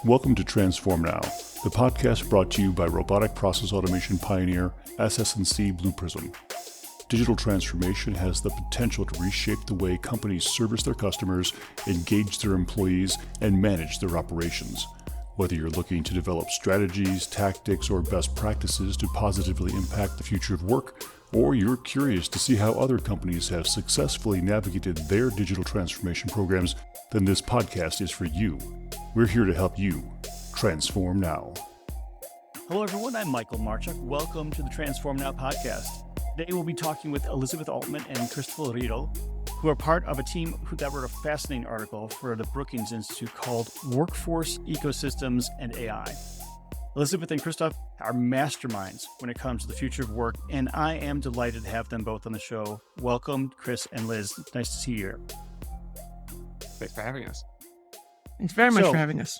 Welcome to Transform Now, the podcast brought to you by robotic process automation pioneer SS&C Blue Prism. Digital transformation has the potential to reshape the way companies service their customers, engage their employees, and manage their operations. Whether you're looking to develop strategies, tactics, or best practices to positively impact the future of work, or you're curious to see how other companies have successfully navigated their digital transformation programs, then this podcast is for you. We're here to help you transform now. Hello, everyone. I'm Michael Marchuk. Welcome to the Transform Now podcast. Today, we'll be talking with Elizabeth Altman and Christoph Riedl, who are part of a team that wrote a fascinating article for the Brookings Institute called Workforce, Ecosystems, and AI. Elizabeth and Christoph are masterminds when it comes to the future of work, and I am delighted to have them both on the show. Welcome, Chris and Liz. Nice to see you here. Thanks for having us. Thanks very much for having us.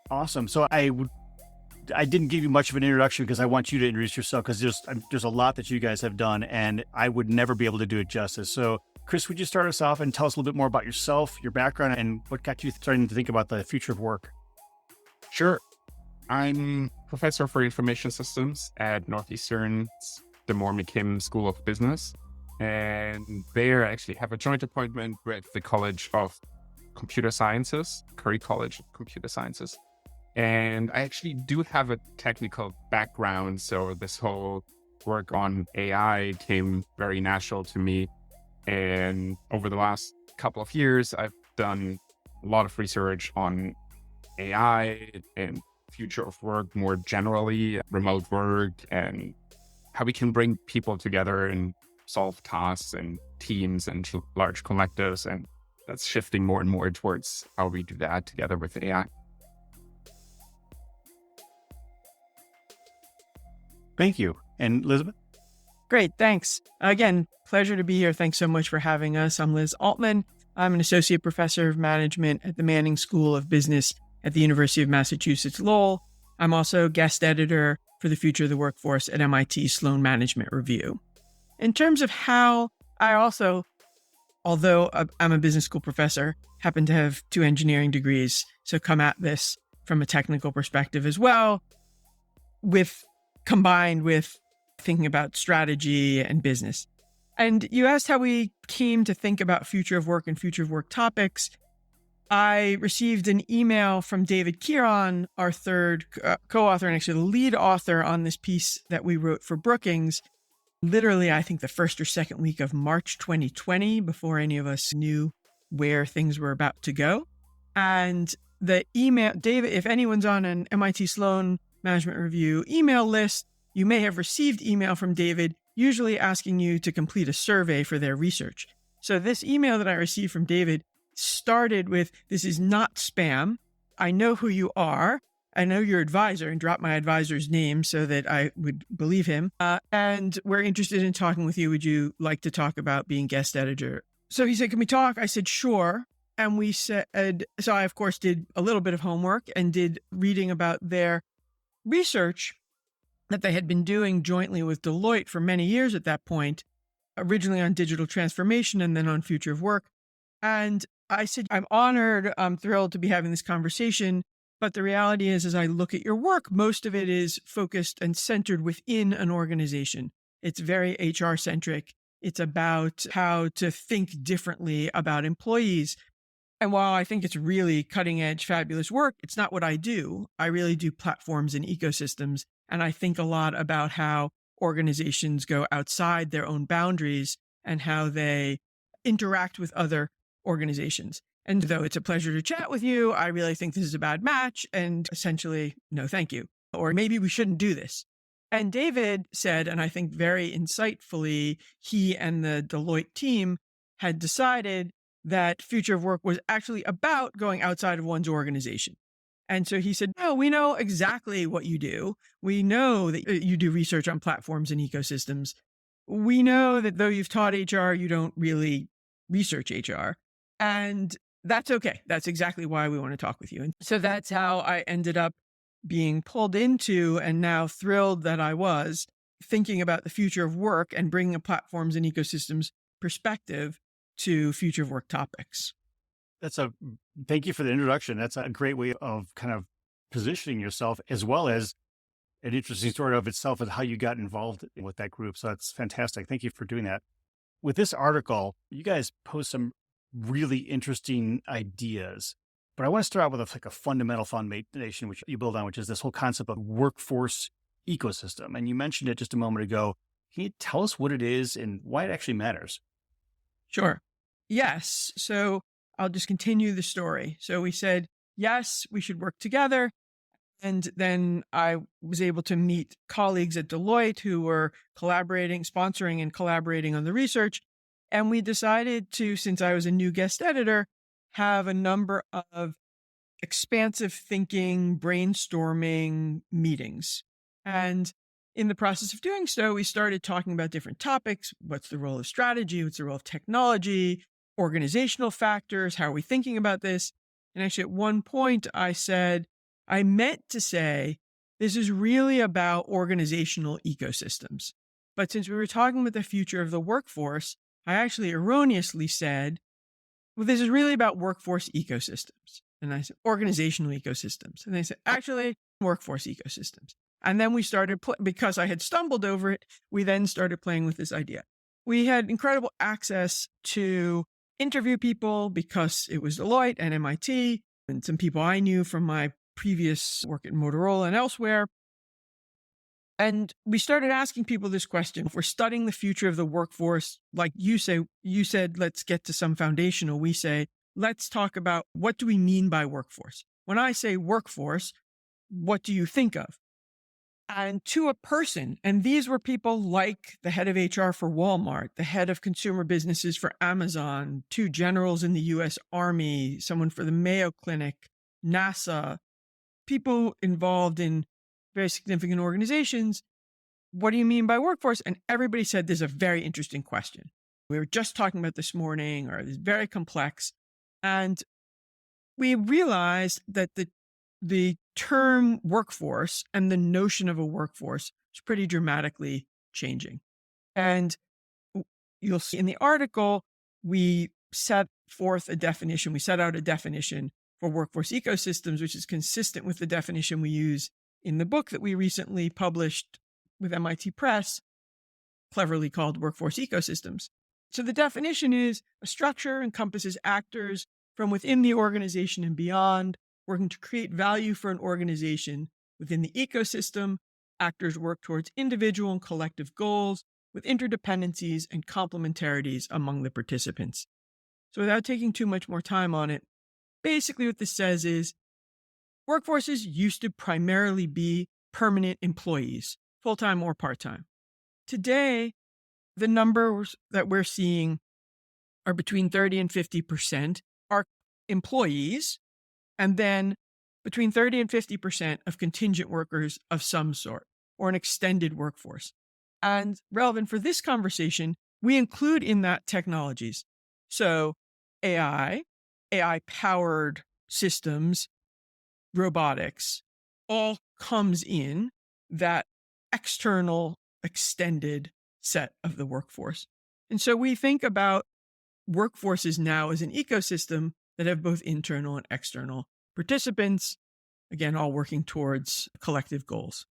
Awesome. So I didn't give you much of an introduction because I want you to introduce yourself, because there's a lot that you guys have done, and I would never be able to do it justice. So Chris, would you start us off and tell us a little bit more about yourself, your background, and what got you starting to think about the future of work? Sure. I'm professor for information systems at Northeastern's the McKim School of Business. And there I actually have a joint appointment with the College of Computer Sciences, Curry College of Computer Sciences. And I actually do have a technical background, so this whole work on AI came very natural to me. And over the last couple of years, I've done a lot of research on AI and future of work more generally, remote work, and how we can bring people together and solve tasks and teams and large collectives. And that's shifting more and more towards how we do that together with AI. Thank you. And Elizabeth? Great, thanks. Again, pleasure to be here. Thanks so much for having us. I'm Liz Altman. I'm an associate professor of management at the Manning School of Business at the University of Massachusetts Lowell. I'm also guest editor for the Future of the Workforce at MIT Sloan Management Review. In terms of how I also, although I'm a business school professor, happen to have 2 engineering degrees, so come at this from a technical perspective as well, combined with thinking about strategy and business. And you asked how we came to think about future of work and future of work topics. I received an email from David Kieran, our third co-author and actually the lead author on this piece that we wrote for Brookings, literally, I think the first or second week of March 2020, before any of us knew where things were about to go. And the email, David, if anyone's on an MIT Sloan Management Review email list, you may have received email from David, usually asking you to complete a survey for their research. So this email that I received from David started with, "This is not spam. I know who you are. I know your advisor," and dropped my advisor's name so that I would believe him. "And we're interested in talking with you. Would you like to talk about being guest editor?" So he said, "Can we talk?" I said, "Sure." And we said, so I, of course, did a little bit of homework and did reading about their research that they had been doing jointly with Deloitte for many years at that point, originally on digital transformation and then on future of work. And I said, "I'm honored, I'm thrilled to be having this conversation. But the reality is, as I look at your work, most of it is focused and centered within an organization. It's very HR centric. It's about how to think differently about employees. And while I think it's really cutting edge, fabulous work, it's not what I do. I really do platforms and ecosystems. And I think a lot about how organizations go outside their own boundaries and how they interact with other organizations. And though it's a pleasure to chat with you, I really think this is a bad match. And essentially, no, thank you. Or maybe we shouldn't do this." And David said, and I think very insightfully, he and the Deloitte team had decided that future of work was actually about going outside of one's organization. And so he said, "No, we know exactly what you do. We know that you do research on platforms and ecosystems. We know that though you've taught HR, you don't really research HR. And that's okay. That's exactly why we want to talk with you." And so that's how I ended up being pulled into, and now thrilled that I was, thinking about the future of work and bringing a platforms and ecosystems perspective to future of work topics. Thank you for the introduction. That's a great way of kind of positioning yourself, as well as an interesting story of itself and how you got involved with that group. So that's fantastic. Thank you for doing that. With this article, you guys post some really interesting ideas, but I want to start out with a fundamental foundation, which you build on, which is this whole concept of workforce ecosystem. And you mentioned it just a moment ago. Can you tell us what it is and why it actually matters? Sure. Yes. So I'll just continue the story. So we said, yes, we should work together. And then I was able to meet colleagues at Deloitte who were sponsoring and collaborating on the research. And we decided to, since I was a new guest editor, have a number of expansive thinking, brainstorming meetings. And in the process of doing so, we started talking about different topics. What's the role of strategy? What's the role of technology? Organizational factors? How are we thinking about this? And actually, at one point, I meant to say, this is really about organizational ecosystems. But since we were talking about the future of the workforce, I actually erroneously said, well, this is really about workforce ecosystems. And I said, organizational ecosystems. And they said, actually, workforce ecosystems. And then we started, because I had stumbled over it, we then started playing with this idea. We had incredible access to interview people because it was Deloitte and MIT and some people I knew from my previous work at Motorola and elsewhere. And we started asking people this question. If we're studying the future of the workforce, like you said, let's get to some foundational. We say, let's talk about what do we mean by workforce? When I say workforce, what do you think of? And to a person, and these were people like the head of HR for Walmart, the head of consumer businesses for Amazon, 2 generals in the US Army, someone for the Mayo Clinic, NASA, people involved in very significant organizations. What do you mean by workforce? And everybody said, this is a very interesting question. We were just talking about this morning, or it's very complex. And we realized that the term workforce and the notion of a workforce is pretty dramatically changing. And you'll see in the article, we set out a definition for workforce ecosystems, which is consistent with the definition we use in the book that we recently published with MIT Press, cleverly called Workforce Ecosystems. So the definition is a structure encompasses actors from within the organization and beyond, working to create value for an organization. Within the ecosystem, actors work towards individual and collective goals with interdependencies and complementarities among the participants. So without taking too much more time on it, basically what this says is workforces used to primarily be permanent employees, full-time or part-time. Today, the numbers that we're seeing are between 30 and 50% are employees, and then between 30 and 50% of contingent workers of some sort, or an extended workforce. And relevant for this conversation, we include in that technologies. So AI-powered systems, robotics, all comes in that external, extended set of the workforce. And so we think about workforces now as an ecosystem that have both internal and external participants, again, all working towards collective goals.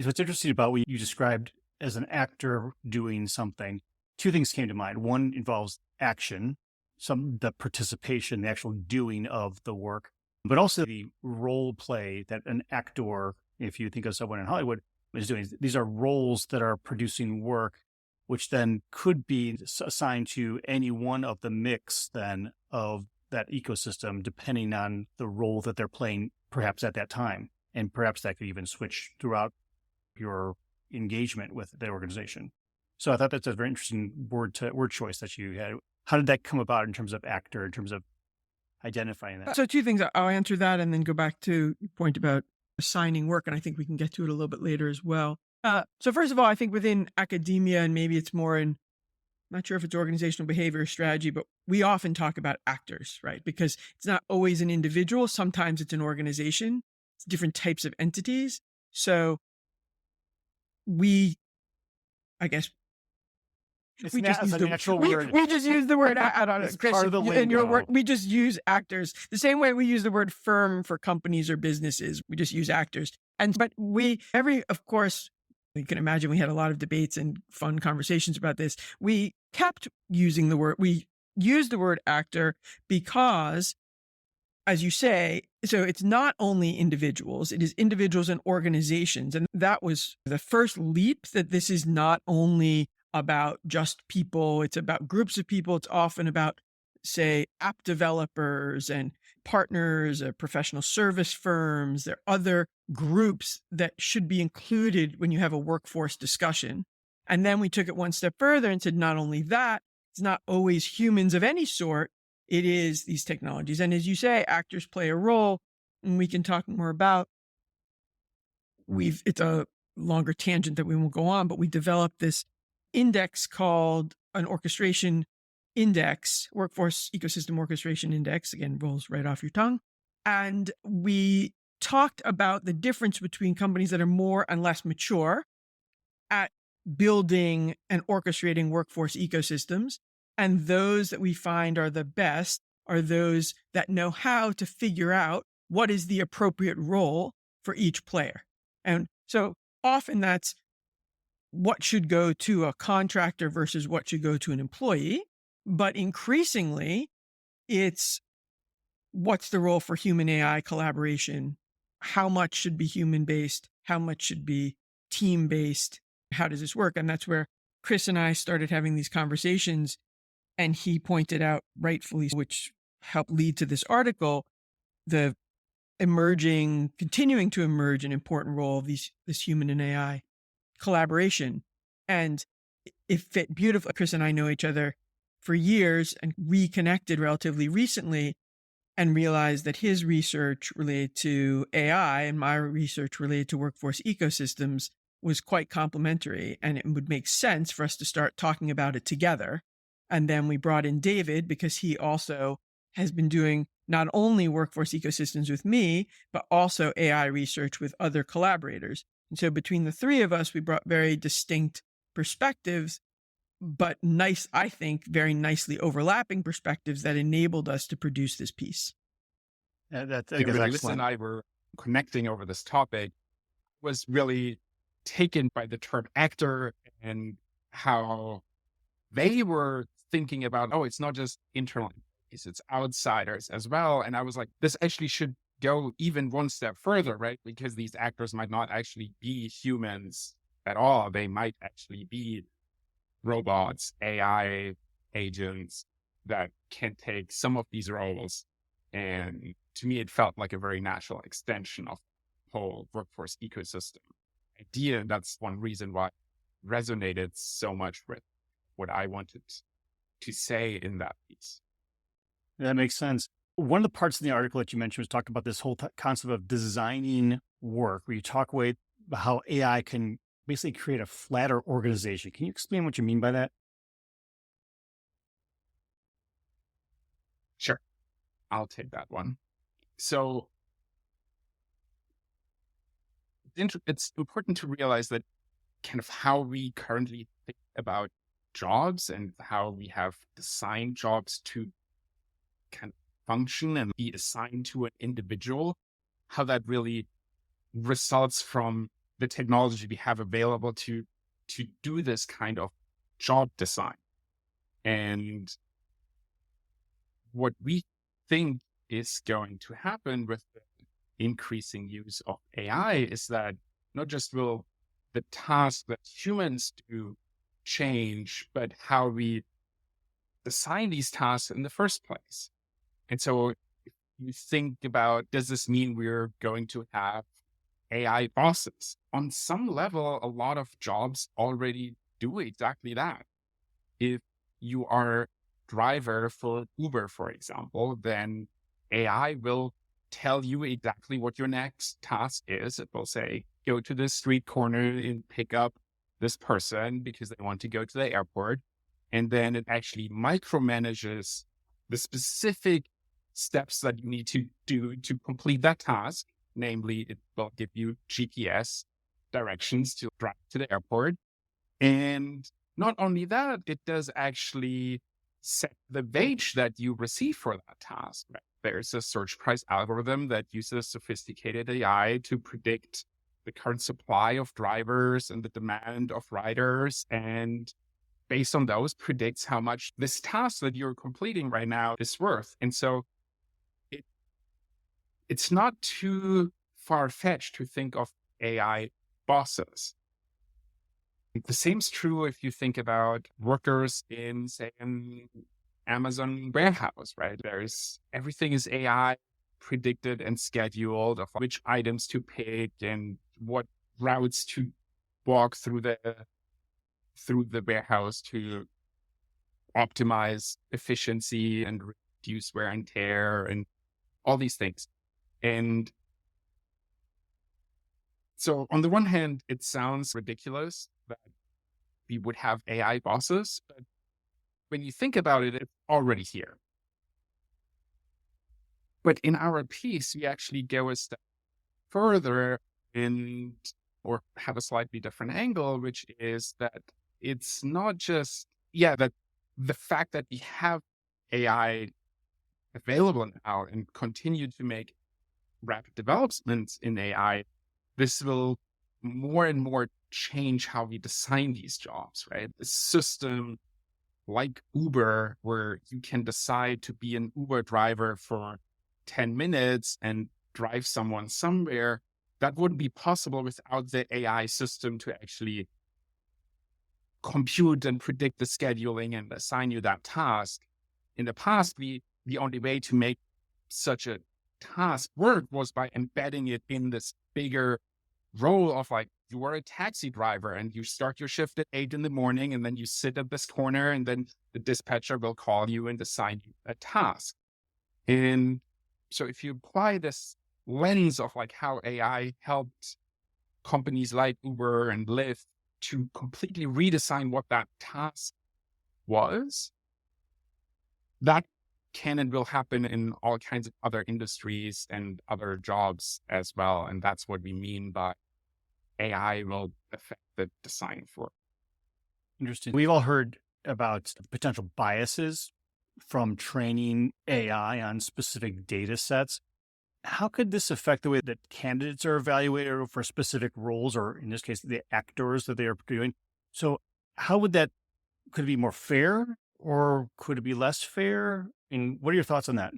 So what's interesting about what you described as an actor doing something, 2 things came to mind. One involves action, the participation, the actual doing of the work, but also the role play that an actor, if you think of someone in Hollywood, is doing. These are roles that are producing work, which then could be assigned to any one of the mix then of that ecosystem, depending on the role that they're playing, perhaps at that time. And perhaps that could even switch throughout your engagement with the organization. So I thought that's a very interesting word choice that you had. How did that come about in terms of actor, in terms of identifying that? So 2 things. I'll answer that and then go back to your point about assigning work. And I think we can get to it a little bit later as well. So first of all, I think within academia, and maybe it's more in, I'm not sure if it's organizational behavior or strategy, but we often talk about actors, right? Because it's not always an individual. Sometimes it's an organization. It's different types of entities. So we, I guess, It's We just as use a the natural we, word. we just use the word I don't know, It's Chris. part of the In your lingo. work, we just use actors the same way we use the word firm for companies or businesses. We just use actors. But of course, you can imagine we had a lot of debates and fun conversations about this. We kept using the word. We used the word actor because, as you say, so it's not only individuals, it is individuals and organizations. And that was the first leap, that this is not only about just people, it's about groups of people. It's often about, say, app developers and partners, professional service firms. There are other groups that should be included when you have a workforce discussion. And then we took it one step further and said, not only that, it's not always humans of any sort. It is these technologies. And as you say, actors play a role, and we can talk more about. It's a longer tangent that we won't go on, but we developed this index called an orchestration index, workforce ecosystem orchestration index, again, rolls right off your tongue. And we talked about the difference between companies that are more and less mature at building and orchestrating workforce ecosystems, and those that we find are the best are those that know how to figure out what is the appropriate role for each player. And so often that's what should go to a contractor versus what should go to an employee. But increasingly, it's what's the role for human AI collaboration? How much should be human based? How much should be team based? How does this work? And that's where Chris and I started having these conversations. And he pointed out, rightfully, which helped lead to this article, the continuing to emerge an important role of this human and AI collaboration. And it fit beautifully. Chris and I know each other for years and reconnected relatively recently and realized that his research related to AI and my research related to workforce ecosystems was quite complementary, and it would make sense for us to start talking about it together. And then we brought in David because he also has been doing not only workforce ecosystems with me, but also AI research with other collaborators. And so between the three of us, we brought very distinct perspectives, but I think, very nicely overlapping perspectives that enabled us to produce this piece. That's When Liz excellent. and I were connecting over this topic, was really taken by the term actor and how they were thinking about, it's not just internal, it's outsiders as well. And I was like, this actually should go even one step further, right? Because these actors might not actually be humans at all. They might actually be robots, AI agents that can take some of these roles. And to me, it felt like a very natural extension of the whole workforce ecosystem idea. And that's one reason why it resonated so much with what I wanted to say in that piece. That makes sense. One of the parts in the article that you mentioned was talking about this whole concept of designing work, where you talk about how AI can basically create a flatter organization. Can you explain what you mean by that? Sure. I'll take that one. So it's important to realize that kind of how we currently think about jobs and how we have assigned jobs to kind of function and be assigned to an individual, how that really results from the technology we have available to do this kind of job design. And what we think is going to happen with the increasing use of AI is that not just will the tasks that humans do change, but how we assign these tasks in the first place. And so if you think about, does this mean we're going to have AI bosses? On some level, a lot of jobs already do exactly that. If you are a driver for Uber, for example, then AI will tell you exactly what your next task is. It will say, go to this street corner and pick up this person because they want to go to the airport. And then it actually micromanages the specific steps that you need to do to complete that task. Namely, it will give you GPS directions to drive to the airport. And not only that, it does actually set the wage that you receive for that task. Right? There's a search price algorithm that uses sophisticated AI to predict the current supply of drivers and the demand of riders, and based on those predicts how much this task that you're completing right now is worth. And so it's not too far-fetched to think of AI bosses. The same is true if you think about workers in, say, an Amazon warehouse, right? Everything is AI predicted and scheduled of which items to pick and what routes to walk through the warehouse to optimize efficiency and reduce wear and tear and all these things. And so on the one hand, it sounds ridiculous that we would have AI bosses, but when you think about it, it's already here. But in our piece, we actually go a step further or have a slightly different angle, which is that it's not just, that the fact that we have AI available now and continue to make rapid developments in AI, this will more and more change how we design these jobs, right? A system like Uber, where you can decide to be an Uber driver for 10 minutes and drive someone somewhere, that wouldn't be possible without the AI system to actually compute and predict the scheduling and assign you that task. In the past, the only way to make such a task work was by embedding it in this bigger role of like, you are a taxi driver and you start your shift at 8 a.m. and then you sit at this corner and then the dispatcher will call you and assign you a task. And so if you apply this lens of like how AI helped companies like Uber and Lyft to completely redesign what that task was, that can and will happen in all kinds of other industries and other jobs as well. And that's what we mean by AI will affect the design for. Interesting. We've all heard about potential biases from training AI on specific data sets. How could this affect the way that candidates are evaluated for specific roles, or in this case, the actors that they are doing? So could it be more fair or could it be less fair? And what are your thoughts on that?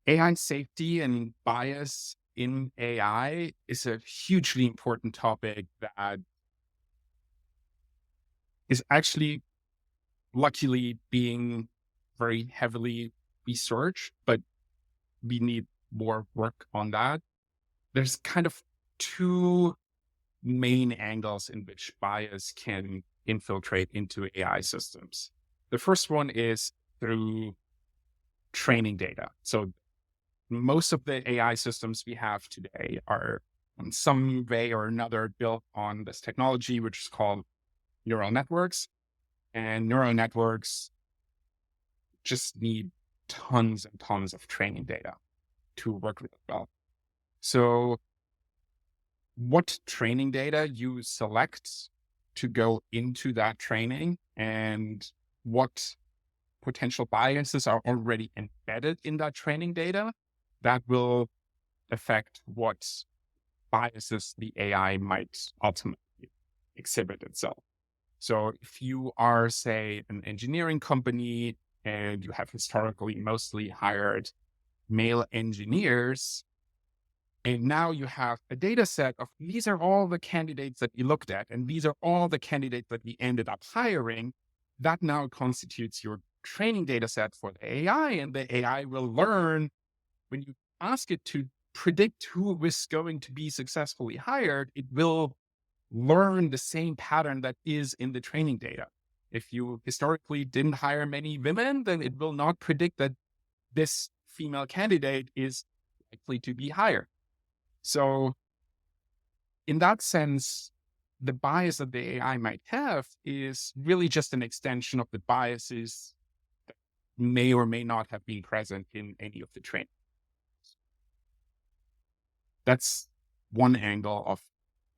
AI safety and bias in AI is a hugely important topic that is actually luckily being very heavily researched, but we need more work on that. There's kind of two main angles in which bias can infiltrate into AI systems. The first one is through training data. So most of the AI systems we have today are in some way or another built on this technology, which is called neural networks. And neural networks just need tons and tons of training data to work really well. So what training data you select to go into that training and what potential biases are already embedded in that training data, that will affect what biases the AI might ultimately exhibit itself. So if you are, say, an engineering company and you have historically mostly hired male engineers, and now you have a data set of these are all the candidates that we looked at, and these are all the candidates that we ended up hiring, that now constitutes your training data set for the AI, and the AI will learn when you ask it to predict who is going to be successfully hired, it will learn the same pattern that is in the training data. If you historically didn't hire many women, then it will not predict that this female candidate is likely to be hired. So in that sense, the bias that the AI might have is really just an extension of the biases that may or may not have been present in any of the training. That's one angle of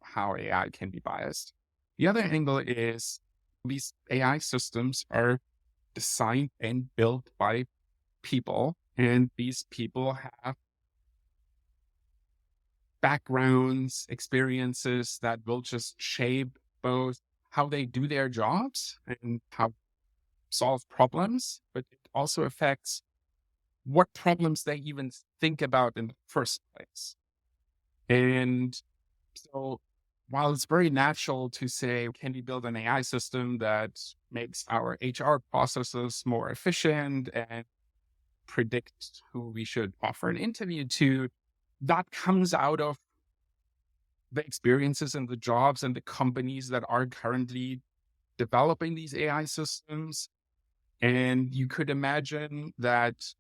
how AI can be biased. The other angle is these AI systems are designed and built by people, and these people have backgrounds, experiences that will just shape both how they do their jobs and how solve problems, but it also affects what problems they even think about in the first place. And so while it's very natural to say, can we build an AI system that makes our HR processes more efficient and predict who we should offer an interview to, that comes out of the experiences and the jobs and the companies that are currently developing these AI systems. And you could imagine that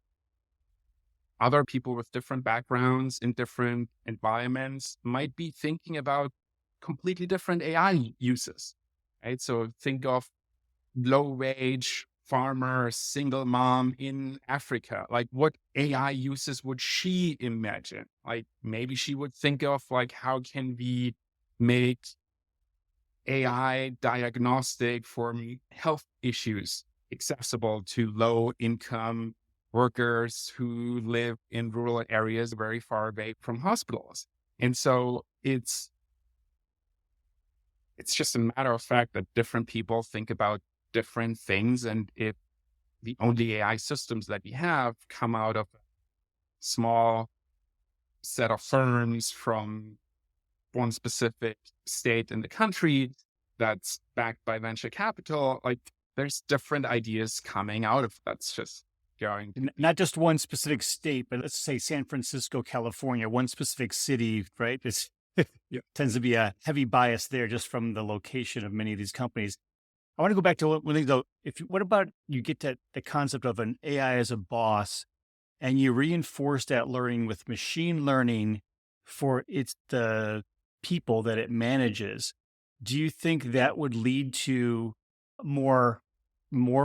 other people with different backgrounds in different environments might be thinking about completely different AI uses, right? So think of low wage farmer, single mom in Africa. Like, what AI uses would she imagine? Like, maybe she would think of like, how can we make AI diagnostic for health issues accessible to low income workers who live in rural areas very far away from hospitals. And so it's just a matter of fact that different people think about different things. And if the only AI systems that we have come out of a small set of firms from one specific state in the country that's backed by venture capital, like there's different ideas coming out of that's just going. Not just one specific state, but let's say San Francisco, California, one specific city, right? It's tends to be a heavy bias there just from the location of many of these companies. I want to go back to one thing though. What about you get to the concept of an AI as a boss and you reinforce that learning with machine learning for the people that it manages? Do you think that would lead to more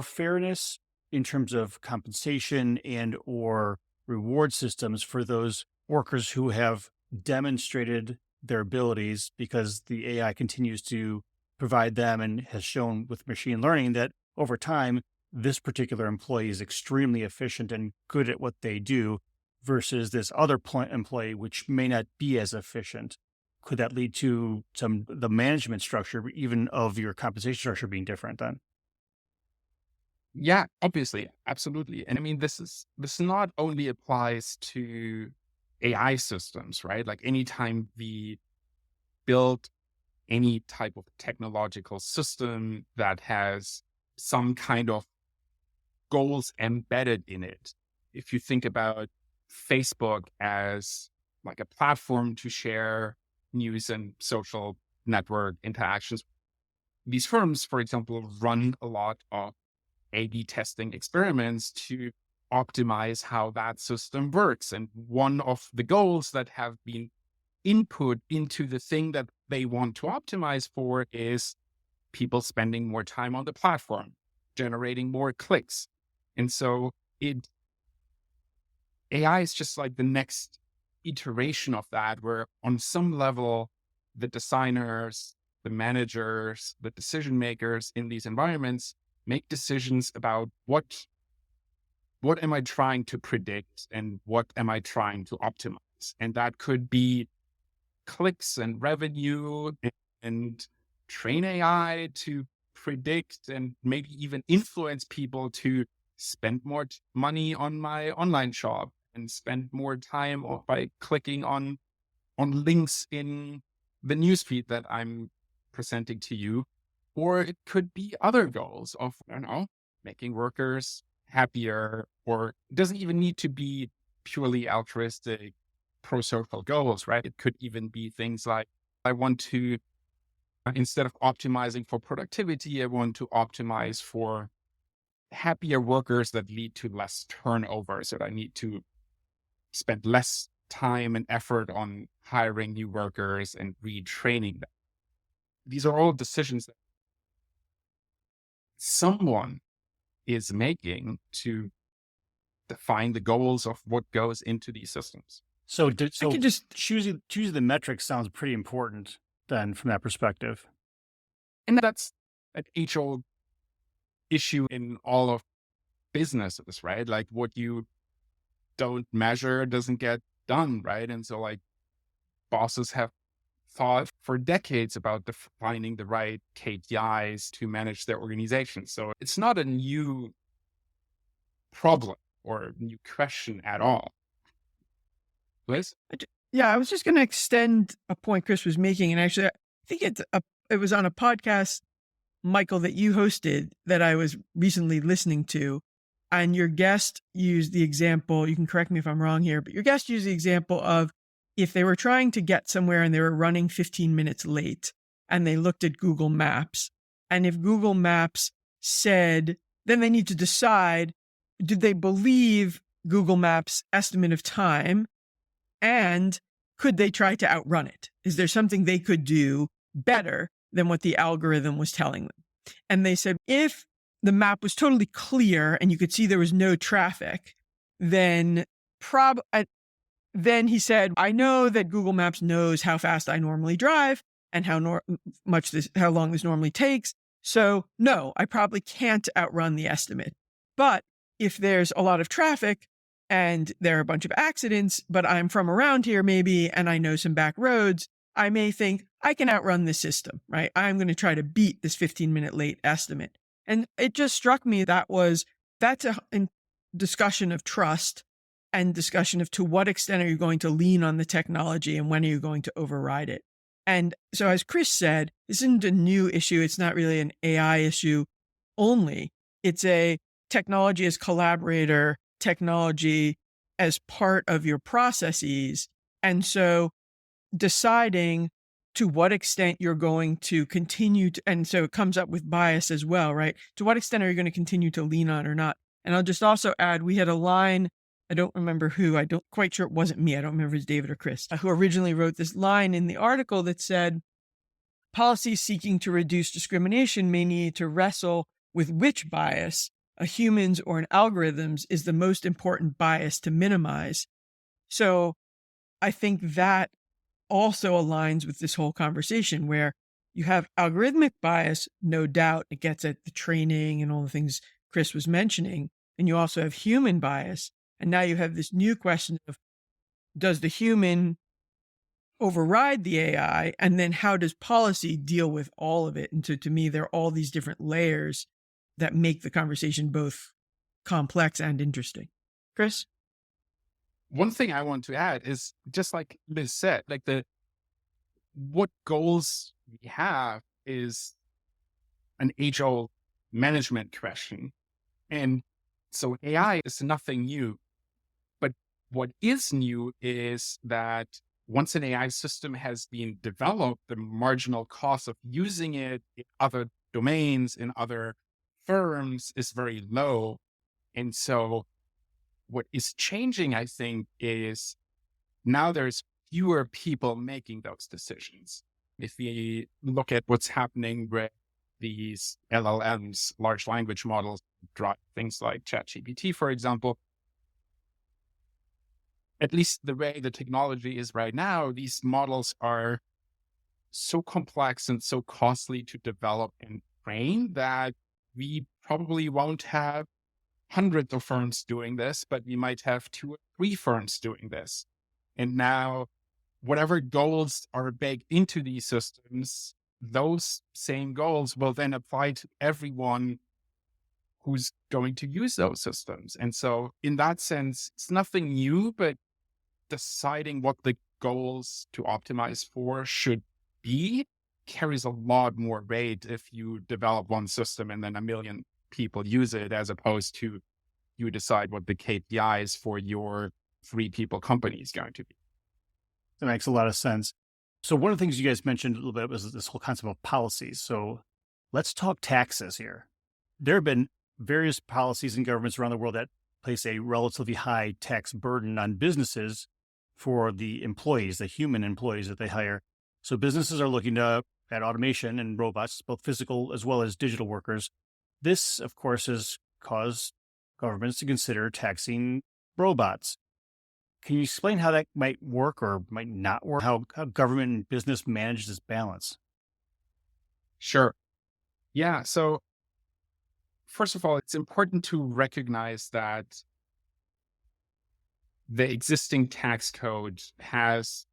fairness in terms of compensation and or reward systems for those workers who have demonstrated their abilities because the AI continues to provide them and has shown with machine learning that over time, this particular employee is extremely efficient and good at what they do versus this other employee, which may not be as efficient? Could that lead to the management structure, even of your compensation structure being different then? Yeah, obviously. Absolutely. And I mean, this not only applies to AI systems, right? Like anytime we build any type of technological system that has some kind of goals embedded in it. If you think about Facebook as like a platform to share news and social network interactions, these firms, for example, run a lot of A/B testing experiments to optimize how that system works. And one of the goals that have been input into the thing that they want to optimize for is people spending more time on the platform, generating more clicks. And so AI is just like the next iteration of that, where on some level, the designers, the managers, the decision makers in these environments make decisions about what am I trying to predict and what am I trying to optimize. And that could be clicks and revenue and train AI to predict and maybe even influence people to spend more money on my online shop and spend more time by clicking on links in the newsfeed that I'm presenting to you. Or it could be other goals of, I don't know, making workers happier, or it doesn't even need to be purely altruistic pro-social goals, right? It could even be things like, I want to, instead of optimizing for productivity, I want to optimize for happier workers that lead to less turnover. So I need to spend less time and effort on hiring new workers and retraining them. These are all decisions that someone is making to define the goals of what goes into these systems. So choosing the metrics sounds pretty important then from that perspective. And that's an age-old issue in all of businesses, right? Like what you don't measure doesn't get done, right? And so like bosses have thought for decades about defining the right KPIs to manage their organization. So it's not a new problem or new question at all. Liz? Yeah, I was just going to extend a point Chris was making. And actually, I think it was on a podcast, Michael, that you hosted that I was recently listening to. And your guest used the example, you can correct me if I'm wrong here, but your guest used the example of if they were trying to get somewhere and they were running 15 minutes late and they looked at Google Maps. And if Google Maps said, then they need to decide, did they believe Google Maps' estimate of time? And could they try to outrun it? Is there something they could do better than what the algorithm was telling them? And they said, if the map was totally clear and you could see there was no traffic, then he said, I know that Google Maps knows how fast I normally drive and how long this normally takes. So no, I probably can't outrun the estimate. But if there's a lot of traffic and there are a bunch of accidents, but I'm from around here maybe, and I know some back roads, I may think I can outrun the system, right? I'm going to try to beat this 15-minute late estimate. And it just struck me that's a discussion of trust and discussion of to what extent are you going to lean on the technology and when are you going to override it? And so as Chris said, this isn't a new issue. It's not really an AI issue only. It's a technology as collaborator, technology as part of your processes. And so deciding to what extent you're going to continue to, and so it comes up with bias as well, right? To what extent are you going to continue to lean on or not? And I'll just also add, we had a line, I don't remember who, I don't quite sure it wasn't me, I don't remember if it was David or Chris, who originally wrote this line in the article that said, policies seeking to reduce discrimination may need to wrestle with which bias, a human's or an algorithm's, is the most important bias to minimize. So I think that also aligns with this whole conversation where you have algorithmic bias, no doubt, it gets at the training and all the things Chris was mentioning. And you also have human bias. And now you have this new question of, does the human override the AI? And then how does policy deal with all of it? And so to me, there are all these different layers that make the conversation both complex and interesting. Chris? One thing I want to add is just like Liz said, like what goals we have is an age-old management question. And so AI is nothing new. But what is new is that once an AI system has been developed, the marginal cost of using it in other domains, in other firms is very low. And so what is changing, I think, is now there's fewer people making those decisions. If we look at what's happening with these LLMs, large language models, things like ChatGPT, for example, at least the way the technology is right now, these models are so complex and so costly to develop and train that we probably won't have hundreds of firms doing this, but we might have 2 or 3 firms doing this. And now, whatever goals are baked into these systems, those same goals will then apply to everyone who's going to use those systems. And so in that sense, it's nothing new, but deciding what the goals to optimize for should be carries a lot more weight if you develop one system and then a million people use it, as opposed to you decide what the KPIs for your 3-people company is going to be. That makes a lot of sense. So one of the things you guys mentioned a little bit was this whole concept of policies. So let's talk taxes here. There have been various policies in governments around the world that place a relatively high tax burden on businesses for the employees, the human employees that they hire. So businesses are looking at automation and robots, both physical as well as digital workers. This, of course, has caused governments to consider taxing robots. Can you explain how that might work or might not work? How government and business manage this balance? Sure. Yeah. So first of all, it's important to recognize that the existing tax code has,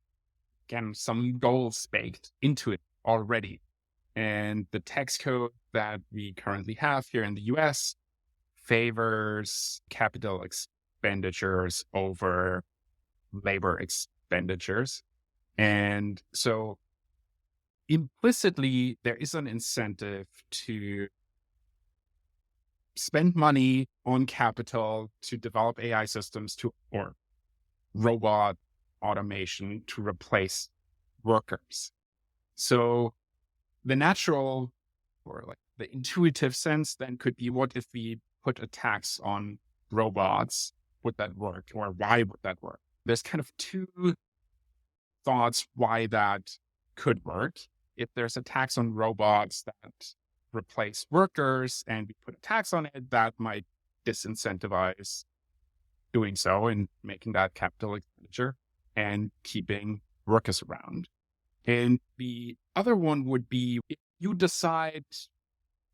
again, some goals baked into it already. And the tax code that we currently have here in the US favors capital expenditures over labor expenditures. And so implicitly, there is an incentive to spend money on capital to develop AI systems or robot automation to replace workers. So the natural or like the intuitive sense then could be, what if we put a tax on robots? Would that work? Or why would that work? There's kind of two thoughts why that could work. If there's a tax on robots that replace workers and we put a tax on it, that might disincentivize doing so and making that capital expenditure and keeping workers around. And the other one would be, if you decide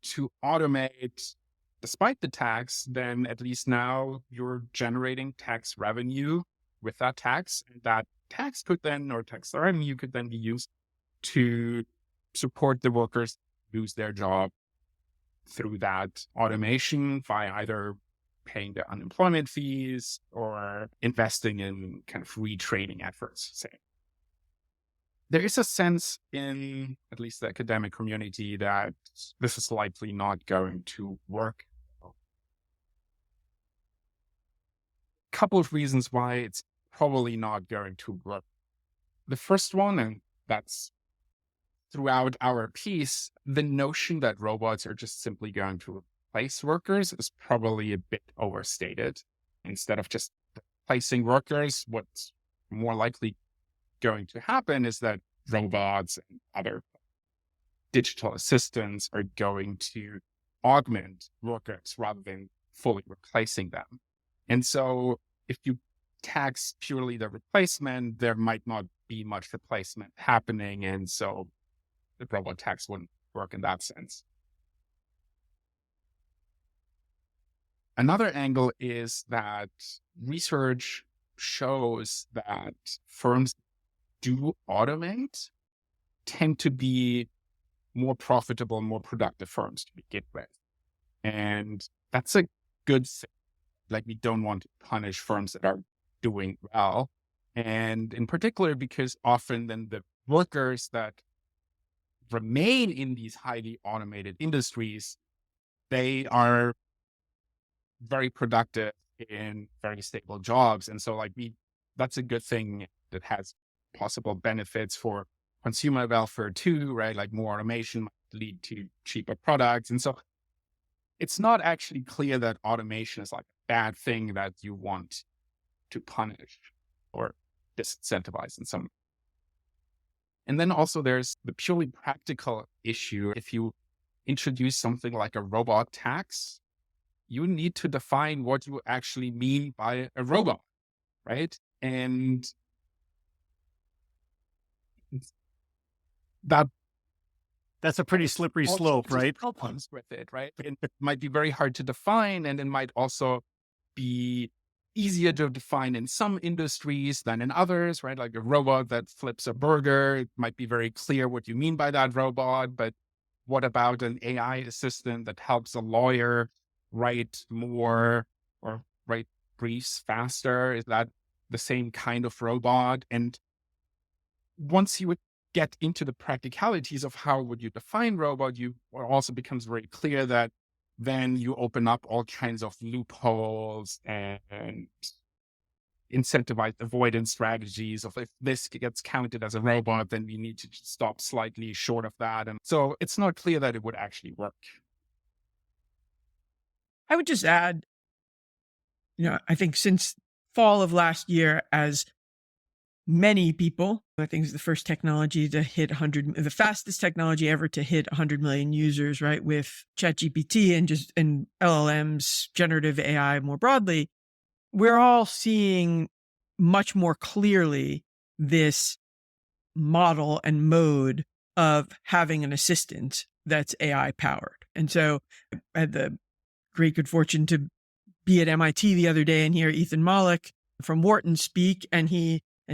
to automate despite the tax, then at least now you're generating tax revenue with that tax. And that tax could then, or tax revenue could then be used to support the workers lose their job through that automation by either paying the unemployment fees or investing in kind of retraining efforts, say. There is a sense in at least the academic community that this is likely not going to work. A couple of reasons why it's probably not going to work. The first one, and that's throughout our piece, the notion that robots are just simply going to replace workers is probably a bit overstated. Instead of just replacing workers, what's more likely going to happen is that robots and other digital assistants are going to augment workers rather than fully replacing them. And so if you tax purely the replacement, there might not be much replacement happening. And so the robot tax wouldn't work in that sense. Another angle is that research shows that firms do automate tend to be more profitable, more productive firms to begin with. And that's a good thing. Like, we don't want to punish firms that are doing well. And in particular, because often then the workers that remain in these highly automated industries, they are very productive in very stable jobs. And so that's a good thing that has possible benefits for consumer welfare too, right? Like more automation might lead to cheaper products. And so it's not actually clear that automation is like a bad thing that you want to punish or disincentivize in some. And then also there's the purely practical issue. If you introduce something like a robot tax, you need to define what you actually mean by a robot, right? And that's a pretty slippery slope, right? Problems with it, right? And it might be very hard to define, and it might also be easier to define in some industries than in others, right? Like a robot that flips a burger, it might be very clear what you mean by that robot, but what about an AI assistant that helps a lawyer write more or write briefs faster? Is that the same kind of robot? And once you would get into the practicalities of how would you define robot, it also becomes very clear that then you open up all kinds of loopholes and incentivize avoidance strategies of, if this gets counted as a robot, then we need to stop slightly short of that. And so it's not clear that it would actually work. I would just add, I think since fall of last year, as many people, I think it's the first technology to hit the fastest technology ever to hit 100 million users, right? With ChatGPT and LLMs, generative AI more broadly, we're all seeing much more clearly this model and mode of having an assistant that's AI powered. And so I had the great good fortune to be at MIT the other day and hear Ethan Mollick from Wharton speak. And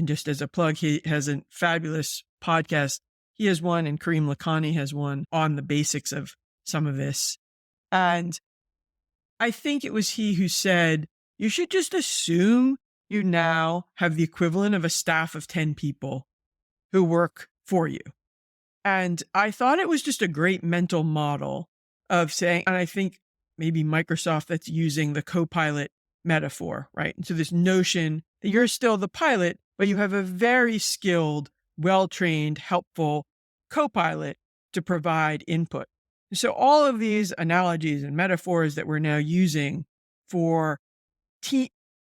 just as a plug, he has a fabulous podcast. He has one, and Kareem Lakhani has one on the basics of some of this. And I think it was he who said, you should just assume you now have the equivalent of a staff of 10 people who work for you. And I thought it was just a great mental model of saying, and I think maybe Microsoft that's using the co-pilot metaphor, right? And so this notion that you're still the pilot, but you have a very skilled, well-trained, helpful co-pilot to provide input. So all of these analogies and metaphors that we're now using for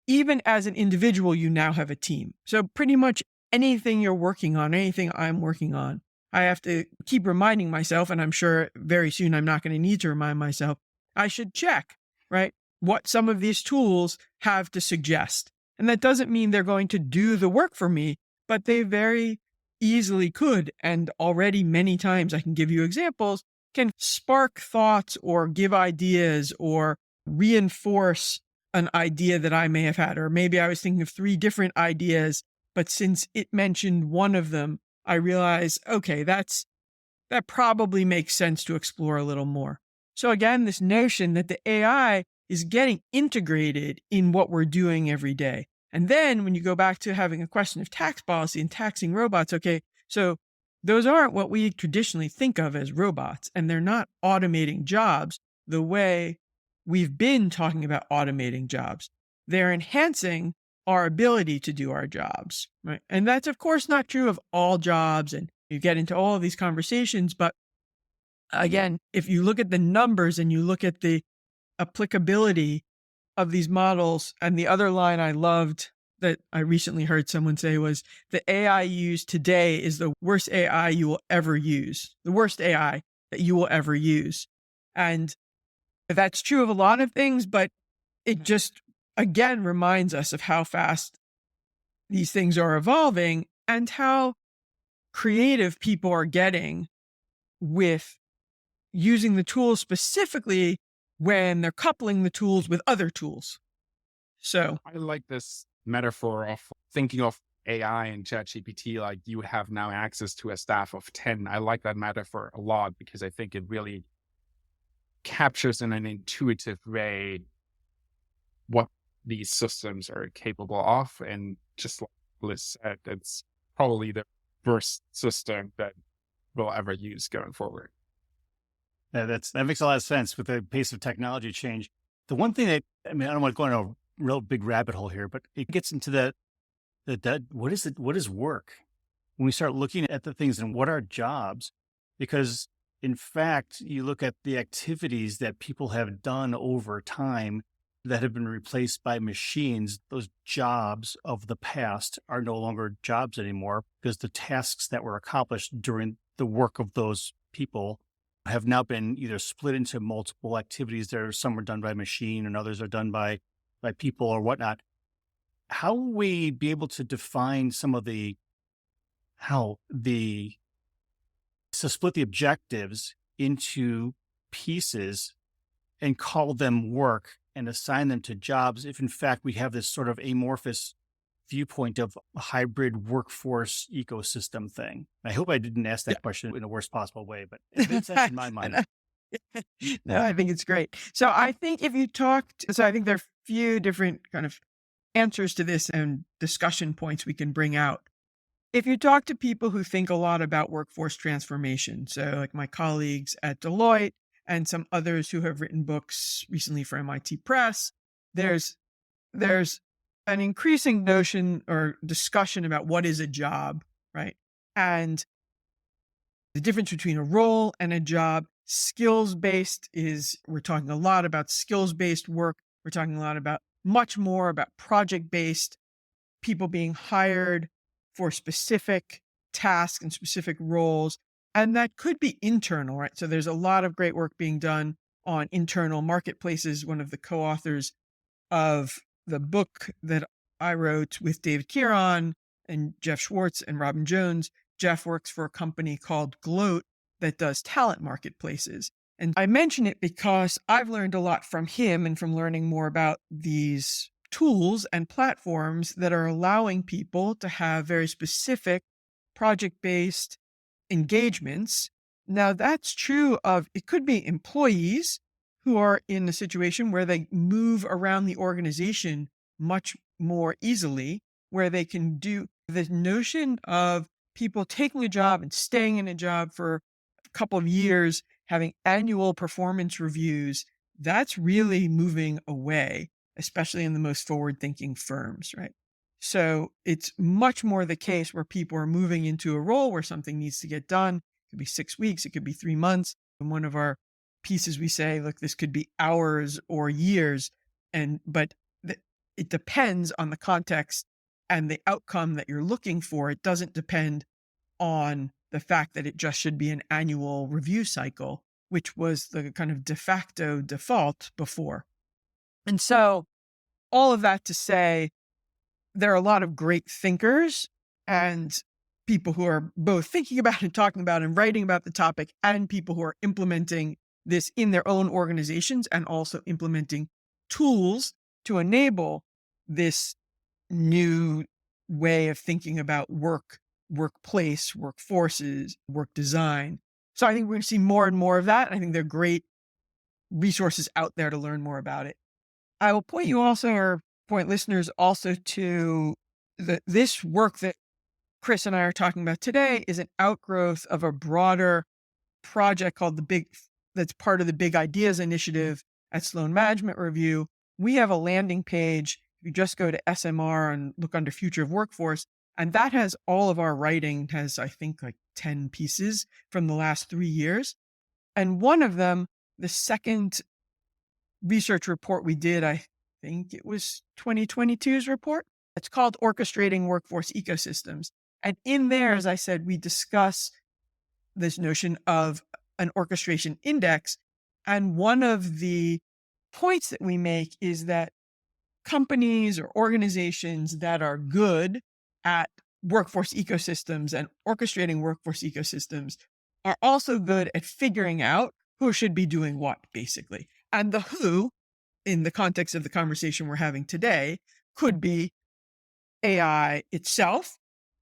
even as an individual, you now have a team. So pretty much anything you're working on, anything I'm working on, I have to keep reminding myself, and I'm sure very soon I'm not going to need to remind myself, I should check, right, what some of these tools have to suggest. And that doesn't mean they're going to do the work for me, but they very easily could. And already many times, I can give you examples, can spark thoughts or give ideas or reinforce an idea that I may have had. Or maybe I was thinking of 3 different ideas, but since it mentioned one of them, I realized, okay, that probably makes sense to explore a little more. So again, this notion that the AI is getting integrated in what we're doing every day. And then when you go back to having a question of tax policy and taxing robots, okay, so those aren't what we traditionally think of as robots, and they're not automating jobs the way we've been talking about automating jobs. They're enhancing our ability to do our jobs, right? And that's, of course, not true of all jobs. And you get into all of these conversations. But again, if you look at the numbers and you look at the applicability of these models, and the other line I loved that I recently heard someone say was, the AI used today is the worst AI you will ever use, the worst AI that you will ever use. And that's true of a lot of things, but it just, again, reminds us of how fast these things are evolving and how creative people are getting with using the tools, specifically when they're coupling the tools with other tools. So I like this metaphor of thinking of AI and ChatGPT like you have now access to a staff of 10. I like that metaphor a lot because I think it really captures in an intuitive way what these systems are capable of. And just like Liz said, it's probably the first system that we'll ever use going forward. Yeah, that makes a lot of sense with the pace of technology change. The one thing that, I don't want to go in a real big rabbit hole here, but it gets into that what is it? What is work? When we start looking at the things and what are jobs, because in fact, you look at the activities that people have done over time that have been replaced by machines, those jobs of the past are no longer jobs anymore because the tasks that were accomplished during the work of those people have now been either split into multiple activities. Some are done by machine and others are done by people or whatnot. How will we be able to define some of to split the objectives into pieces and call them work and assign them to jobs if in fact we have this sort of amorphous viewpoint of a hybrid workforce ecosystem thing? I hope I didn't ask that question in the worst possible way, but it makes sense in my mind. No, I think it's great. So I think I think there are a few different kind of answers to this and discussion points we can bring out. If you talk to people who think a lot about workforce transformation, so like my colleagues at Deloitte and some others who have written books recently for MIT Press, there's an increasing notion or discussion about what is a job, right? And the difference between a role and a job. Skills-based we're talking a lot about skills-based work. We're talking a lot about much more about project-based, people being hired for specific tasks and specific roles. And that could be internal, right? So there's a lot of great work being done on internal marketplaces. One of the co-authors of the book that I wrote with David Kieran and Jeff Schwartz and Robin Jones, Jeff works for a company called Gloat, that does talent marketplaces. And I mention it because I've learned a lot from him and from learning more about these tools and platforms that are allowing people to have very specific project-based engagements. Now, that's true of, it could be employees who are in a situation where they move around the organization much more easily, where they can do the notion of people taking a job and staying in a job for a couple of years, having annual performance reviews. That's really moving away, especially in the most forward-thinking firms, right? So it's much more the case where people are moving into a role where something needs to get done. It could be 6 weeks, it could be 3 months. In one of our pieces, we say, look, this could be hours or years, but it depends on the context and the outcome that you're looking for. It doesn't depend on the fact that it just should be an annual review cycle, which was the kind of de facto default before. And so all of that to say, there are a lot of great thinkers and people who are both thinking about and talking about and writing about the topic, and people who are implementing this in their own organizations and also implementing tools to enable this new way of thinking about work, workplace, workforces, work design. So I think we're going to see more and more of that. And I think there are great resources out there to learn more about it. I will point you also, or point listeners also, to this work that Chris and I are talking about today is an outgrowth of a broader project called that's part of the Big Ideas Initiative at Sloan Management Review. We have a landing page. You just go to SMR and look under Future of Workforce, and that has all of our writing, has I think like 10 pieces from the last 3 years. And one of them, the second research report we did, I think it was 2022's report. It's called Orchestrating Workforce Ecosystems. And in there, as I said, we discuss this notion of an orchestration index. And one of the points that we make is that companies or organizations that are good at workforce ecosystems and orchestrating workforce ecosystems are also good at figuring out who should be doing what, basically. And the who, in the context of the conversation we're having today, could be AI itself,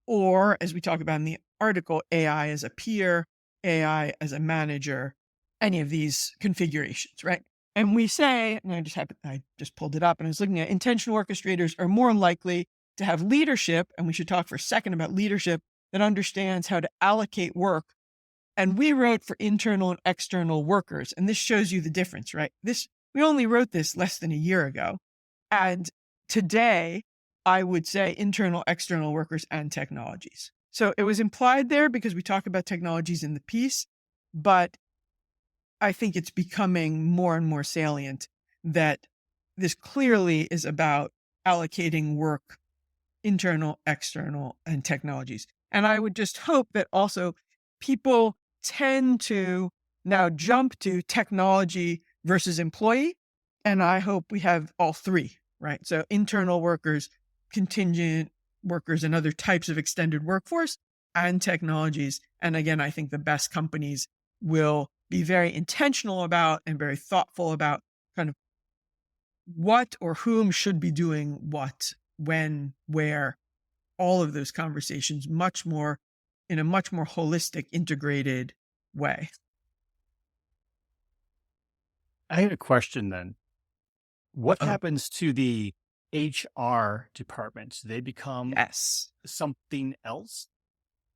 or, as we talk about in the article, AI as a peer, AI as a manager, any of these configurations, right? And we say, and I just pulled it up and I was looking at, intentional orchestrators are more likely to have leadership, and we should talk for a second about leadership, that understands how to allocate work. And we wrote for internal and external workers, and this shows you the difference, right? We only wrote this less than a year ago. And today, I would say internal, external workers and technologies. So it was implied there because we talk about technologies in the piece, but I think it's becoming more and more salient that this clearly is about allocating work, internal, external, and technologies. And I would just hope that also people tend to now jump to technology versus employee. And I hope we have all three, right? So internal workers, contingent workers, and other types of extended workforce, and technologies. And again, I think the best companies will be very intentional about and very thoughtful about kind of what or whom should be doing what, when, where, all of those conversations in a much more holistic, integrated way. I had a question then. What happens to the HR departments? Do they become something else?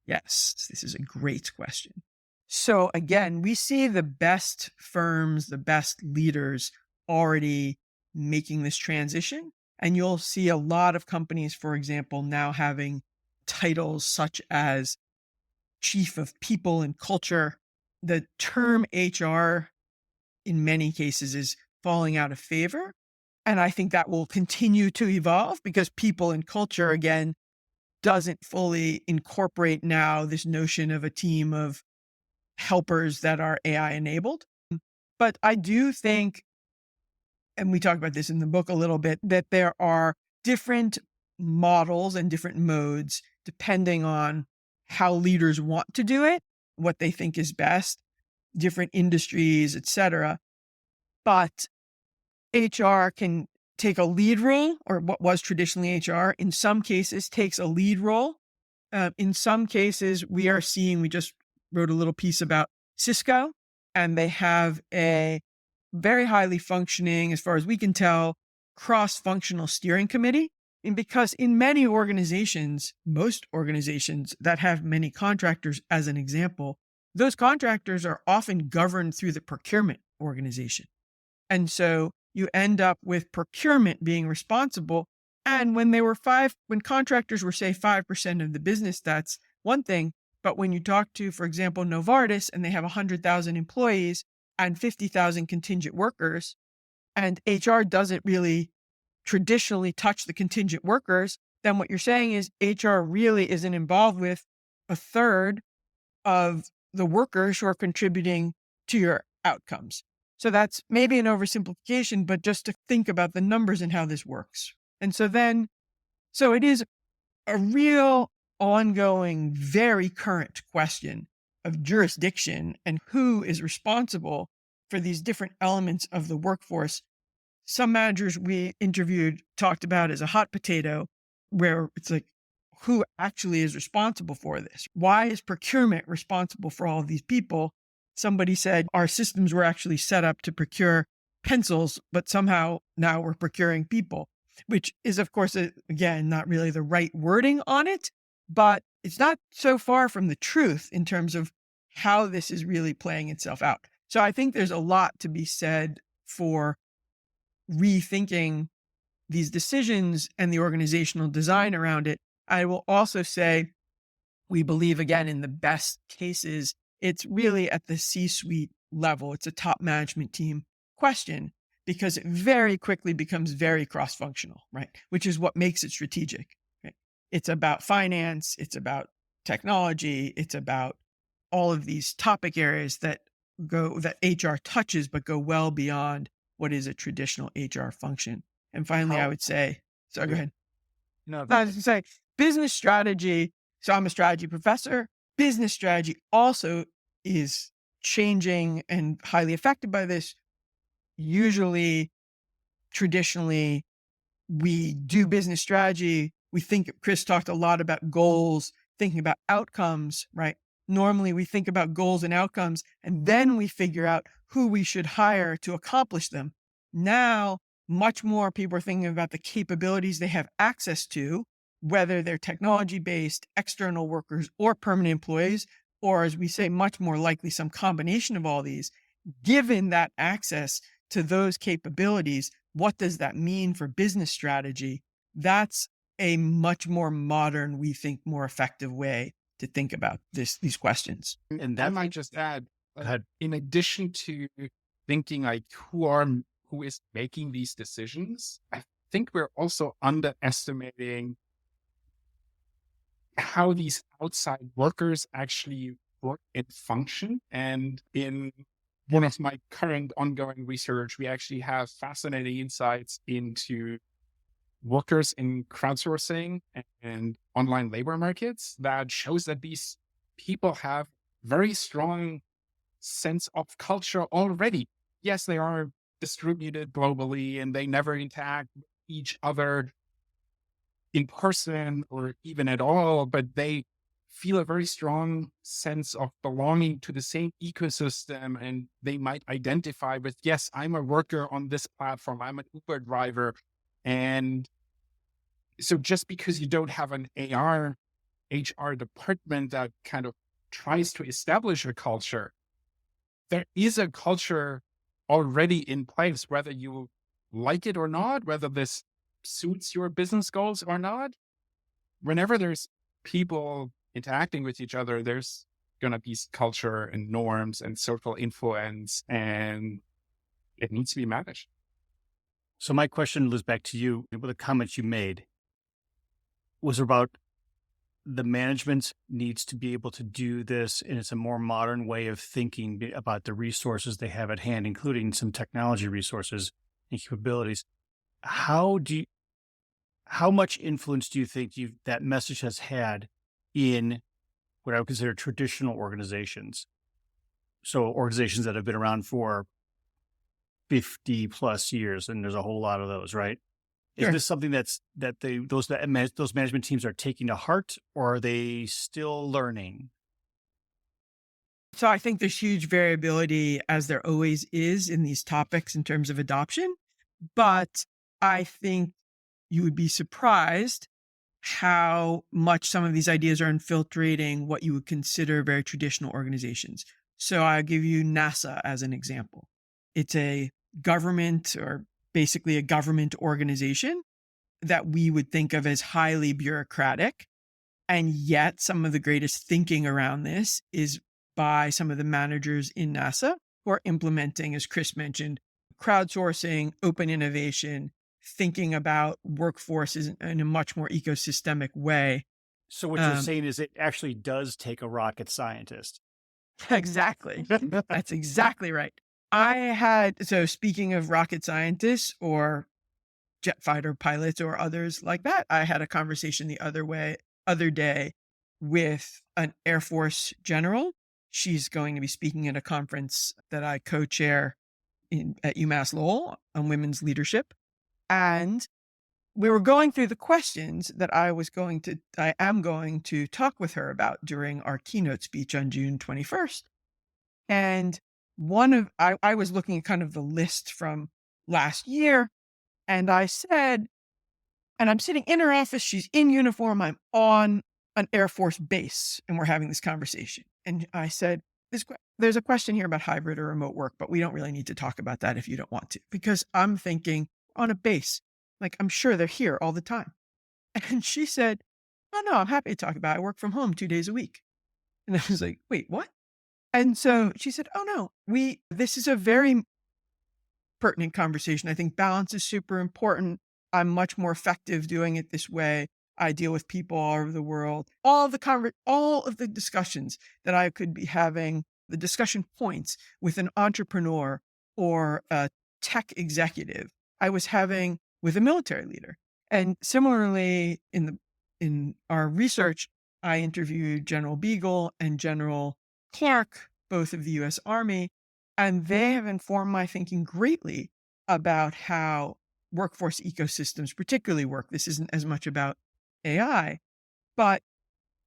Yes, this is a great question. So again, we see the best firms, the best leaders already making this transition. And you'll see a lot of companies, for example, now having titles such as Chief of People and Culture. The term HR in many cases is falling out of favor. And I think that will continue to evolve because people and culture, again, doesn't fully incorporate now this notion of a team of helpers that are AI enabled. But I do think, and we talk about this in the book a little bit, that there are different models and different modes depending on how leaders want to do it what they think is best, different industries, etc. But HR can take a lead role, or what was traditionally HR, in some cases takes a lead role. In some cases, we just wrote a little piece about Cisco, and they have a very highly functioning, as far as we can tell, cross-functional steering committee. And because in many organizations, most organizations that have many contractors, as an example, those contractors are often governed through the procurement organization. And so you end up with procurement being responsible. And when contractors were, say, 5% of the business, that's one thing. But when you talk to, for example, Novartis, and they have 100,000 employees and 50,000 contingent workers, and HR doesn't really traditionally touch the contingent workers, then what you're saying is HR really isn't involved with a third of the workers who are contributing to your outcomes. So that's maybe an oversimplification, but just to think about the numbers and how this works. And so it is a real ongoing, very current question of jurisdiction and who is responsible for these different elements of the workforce. Some managers we interviewed talked about as a hot potato, where it's like, who actually is responsible for this? Why is procurement responsible for all of these people? Somebody said our systems were actually set up to procure pencils, but somehow now we're procuring people, which is, of course, again, not really the right wording on it, but it's not so far from the truth in terms of how this is really playing itself out. So I think there's a lot to be said for rethinking these decisions and the organizational design around it. I will also say we believe, again, in the best cases, it's really at the C-suite level. It's a top management team question, because it very quickly becomes very cross-functional, right? Which is what makes it strategic, right? It's about finance, it's about technology, it's about all of these topic areas that HR touches, but go well beyond what is a traditional HR function. And finally, I would say, go ahead. No, I was going to say business strategy. So I'm a strategy professor. Business strategy also is changing and highly affected by this. Usually, traditionally, we do business strategy. Chris talked a lot about goals, thinking about outcomes, right? Normally, we think about goals and outcomes, and then we figure out who we should hire to accomplish them. Now, much more people are thinking about the capabilities they have access to, whether they're technology-based, external workers, or permanent employees, or, as we say, much more likely some combination of all these. Given that access to those capabilities, what does that mean for business strategy? That's a much more modern, we think, more effective way to think about these questions. And that might just add, in addition to thinking like who is making these decisions, I think we're also underestimating how these outside workers actually work and function. And in one of my current ongoing research, we actually have fascinating insights into workers in crowdsourcing and online labor markets that shows that these people have very strong sense of culture already. Yes, they are distributed globally and they never interact with each other in person or even at all, but they feel a very strong sense of belonging to the same ecosystem, and they might identify with, yes, I'm a worker on this platform, I'm an Uber driver. And so just because you don't have an HR department that kind of tries to establish a culture, there is a culture already in place, whether you like it or not, whether this suits your business goals or not. Whenever there's people interacting with each other, there's going to be culture and norms and social influence, and it needs to be managed. So my question, Liz, back to you. With the comments you made was about the management needs to be able to do this, and it's a more modern way of thinking about the resources they have at hand, including some technology resources and capabilities. How much influence do you think that message has had in what I would consider traditional organizations. So organizations that have been around for 50 plus years, and there's a whole lot of those, right? Is Sure. this something those management teams are taking to heart, or are they still learning? So I think there's huge variability, as there always is in these topics in terms of adoption. But I think you would be surprised how much some of these ideas are infiltrating what you would consider very traditional organizations. So I'll give you NASA as an example. It's a government, or basically a government organization, that we would think of as highly bureaucratic. And yet some of the greatest thinking around this is by some of the managers in NASA who are implementing, as Chris mentioned, crowdsourcing, open innovation, thinking about workforces in a much more ecosystemic way. So what you're saying is it actually does take a rocket scientist. Exactly. That's exactly right. So speaking of rocket scientists or jet fighter pilots or others like that, I had a conversation the other day with an Air Force general. She's going to be speaking at a conference that I co-chair at UMass Lowell on women's leadership. And we were going through the questions that I am going to talk with her about during our keynote speech on June 21st. And I was looking at kind of the list from last year, and I said, and I'm sitting in her office, she's in uniform, I'm on an Air Force base, and we're having this conversation. And I said, there's a question here about hybrid or remote work, but we don't really need to talk about that if you don't want to, because I'm thinking on a base, like I'm sure they're here all the time. And she said, oh no, I'm happy to talk about it. I work from home 2 days a week. And I was like, wait, what? And so she said, oh no, this is a very pertinent conversation. I think balance is super important. I'm much more effective doing it this way. I deal with people all over the world. All of the discussions that I could be having, the discussion points with an entrepreneur or a tech executive, I was having with a military leader. And similarly, in our research, I interviewed General Beagle and General Clark, both of the U.S. Army, and they have informed my thinking greatly about how workforce ecosystems particularly work. This isn't as much about AI, but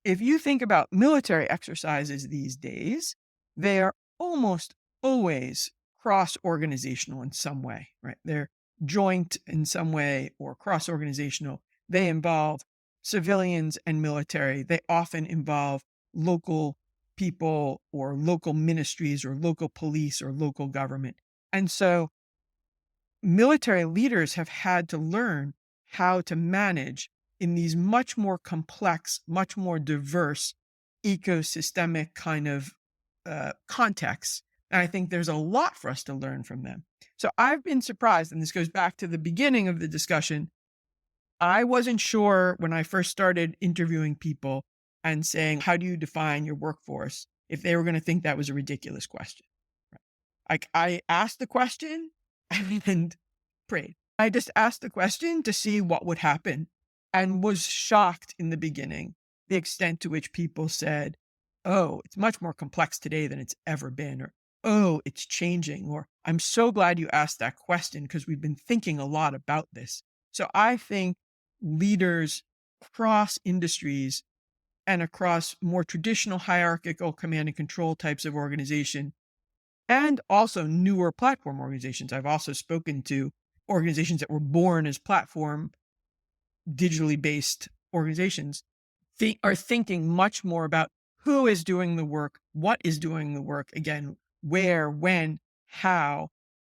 if you think about military exercises these days, they are almost always cross-organizational in some way, right? They're joint in some way or cross-organizational. They involve civilians and military. They often involve local people or local ministries or local police or local government. And so military leaders have had to learn how to manage in these much more complex, much more diverse ecosystemic kind of contexts. And I think there's a lot for us to learn from them. So I've been surprised, and this goes back to the beginning of the discussion. I wasn't sure when I first started interviewing people and saying, how do you define your workforce, if they were going to think that was a ridiculous question. Like, I asked the question and prayed. I just asked the question to see what would happen, and was shocked in the beginning, the extent to which people said, oh, it's much more complex today than it's ever been, or, oh, it's changing, or I'm so glad you asked that question because we've been thinking a lot about this. So I think leaders across industries and across more traditional hierarchical command and control types of organization, and also newer platform organizations. I've also spoken to organizations that were born as platform, digitally based organizations, are thinking much more about who is doing the work, what is doing the work, again, where, when, how,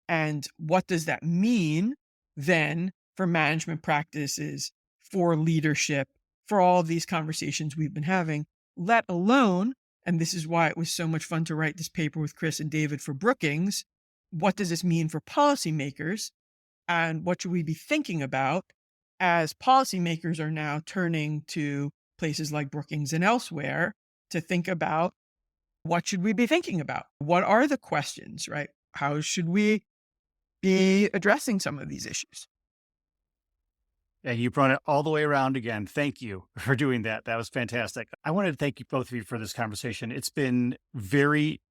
and what does that mean then for management practices, for leadership, for all of these conversations we've been having, let alone, and this is why it was so much fun to write this paper with Chris and David for Brookings, what does this mean for policymakers, and what should we be thinking about as policymakers are now turning to places like Brookings and elsewhere to think about what should we be thinking about? What are the questions, right? How should we be addressing some of these issues? And you brought it all the way around again. Thank you for doing that. That was fantastic. I wanted to thank you both of you for this conversation. It's been very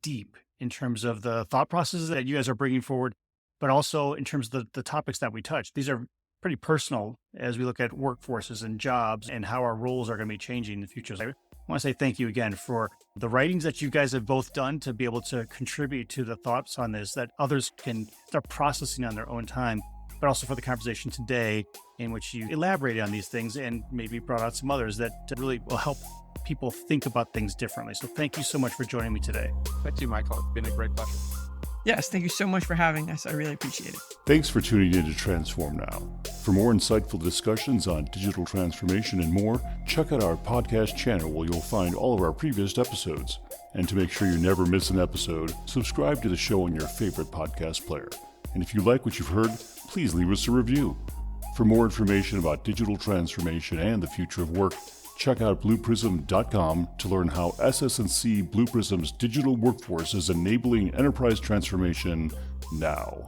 deep in terms of the thought processes that you guys are bringing forward, but also in terms of the topics that we touched. These are pretty personal as we look at workforces and jobs and how our roles are going to be changing in the future. So I want to say thank you again for the writings that you guys have both done to be able to contribute to the thoughts on this that others can start processing on their own time, but also for the conversation today in which you elaborated on these things and maybe brought out some others that really will help people think about things differently. So thank you so much for joining me today. Thank you, Michael. It's been a great pleasure. Yes, thank you so much for having us. I really appreciate it. Thanks for tuning in to Transform Now. For more insightful discussions on digital transformation and more, check out our podcast channel where you'll find all of our previous episodes. And to make sure you never miss an episode, subscribe to the show on your favorite podcast player. And if you like what you've heard, please leave us a review. For more information about digital transformation and the future of work, check out blueprism.com to learn how SS&C Blue Prism's digital workforce is enabling enterprise transformation now.